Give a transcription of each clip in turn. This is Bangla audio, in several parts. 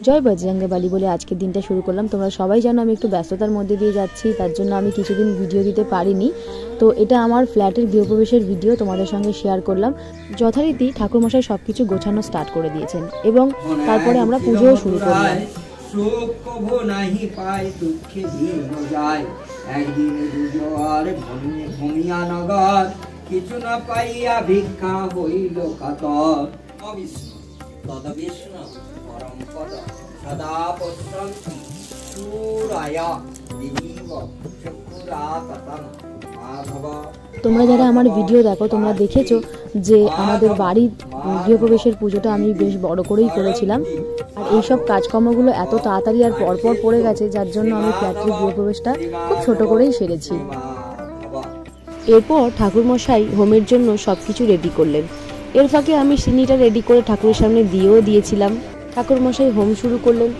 জয় বজরঙ্গ বলী বলে আজকের দিনটা শুরু করলাম। তোমরা সবাই জানো আমি একটু ব্যস্ততার মধ্যে দিয়ে যাচ্ছি, তার জন্য আমি কিছুদিন ভিডিও দিতে পারিনি। তো এটা আমার ফ্ল্যাটের গৃহপ্রবেশের ভিডিও তোমাদের সঙ্গে শেয়ার করলাম। যথারীতি ঠাকুরমশাই সব কিছু গোছানো স্টার্ট করে দিয়েছেন এবং তারপরে আমরা পুজোও শুরু করলাম। কিছু না পাইয়া ভিক্ষা হইল কাতর। তদবিষ্ণু পরম পদ সদা পশ্যন্তি সুরায়া দিবিব চক্ষুরাততম মাধব। তোমরা যারা আমার ভিডিও দেখো তোমরা দেখেছো যে আমাদের বাড়ির গৃহপ্রবেশের পুজোটা আমি বেশ বড় করেই করেছিলাম, আর এইসব কাজকর্মগুলো এত তাড়াতাড়ি আর পরপর পড়ে গেছে যার জন্য আমি ফ্ল্যাটের গৃহপ্রবেশটা খুব ছোট করেই সেরেছি। এরপর ঠাকুরমশাই হোমের জন্য সবকিছু রেডি করলেন। এর ফাঁকে আমি সিনিটা রেডি করে ঠাকুরের সামনে দিয়েও দিয়েছিলাম। ঠাকুরমশাই হোম শুরু করলেন।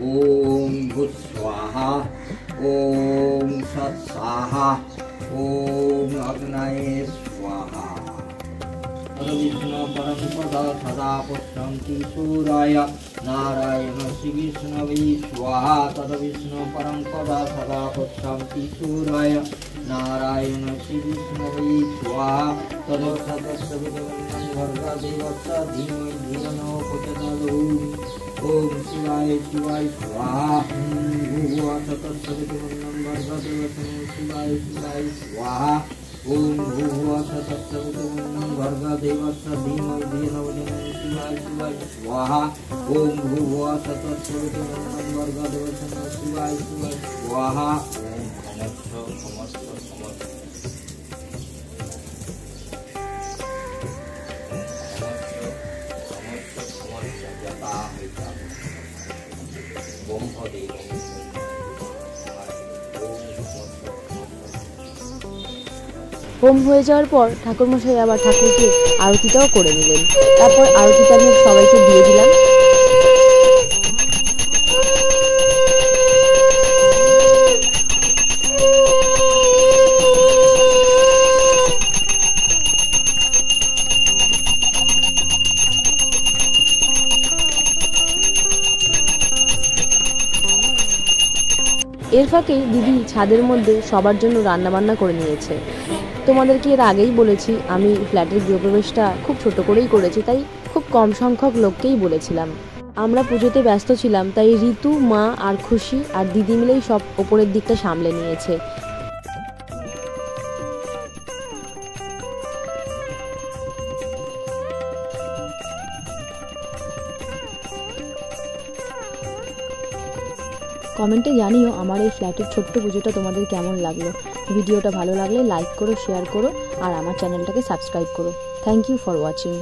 ওম ভূত স্বাহা ওম সৎ স্বাহা ওম অগ্নয়ে স্বাহা। তদবিষ্ণু পরম পদ সদা পশ্যন্তি সূরায় নারায়ণ শ্রী বিষ্ণবে স্বাহা। তদবিষ্ণু পরম পদ সদা পশ্যন্তি সূরায় নারায়ণ শ্রী বিষ্ণবে স্বাহা। তদসদস্যবিদমন্যং ভর্গদেবস্য ধীমহি ধিয়ো ন প্রচোদয়াৎ। ওম শিবায় শিবায় স্বাহা। ভূভুবঃসতস্যবিতুর্বরেণ্যং ভর্গদেবস্য শিবায় শিবায় স্বাহা। ওম ভূভুবঃসতস্যবিতুর্বরেণ্যং ভর্গদেবস্য ধীমহি ধিয়ো ন প্রচোদয়াৎ। শিবায় শিবায় স্বাহা। ওম ভূভুবঃসতস্যবিতুর্বরেণ্যং ভর্গদেবস্য শিবায় শিবায় স্বাহা। হোম হয়ে যাওয়ার পর ঠাকুরমশাই আবার ঠাকুরকে আরতিটাও করে নিলেন। তারপর আরতিটা আমি সবাইকে দিয়ে দিলাম। এর ফাঁকে দিদি ছাদের মধ্যে সবার জন্য রান্নাবান্না করে নিয়েছে। তোমাদেরকে এর আগেই বলেছি আমি ফ্ল্যাটের গৃহপ্রবেশটা খুব ছোট করেই করেছি, তাই খুব কম সংখ্যক লোককেই বলেছিলাম। আমরা পুজোতে ব্যস্ত ছিলাম, তাই ঋতু, মা আর খুশি আর দিদি মিলেই সব ওপরের দিকটা সামলে নিয়েছে। কমেন্টে জানিও আমার এই ফ্ল্যাটের ছোট্ট পুজোটা তোমাদের কেমন লাগলো। ভিডিওটা ভালো লাগলে লাইক করো, শেয়ার করো আর আমার চ্যানেলটাকে সাবস্ক্রাইব করো। Thank you for watching.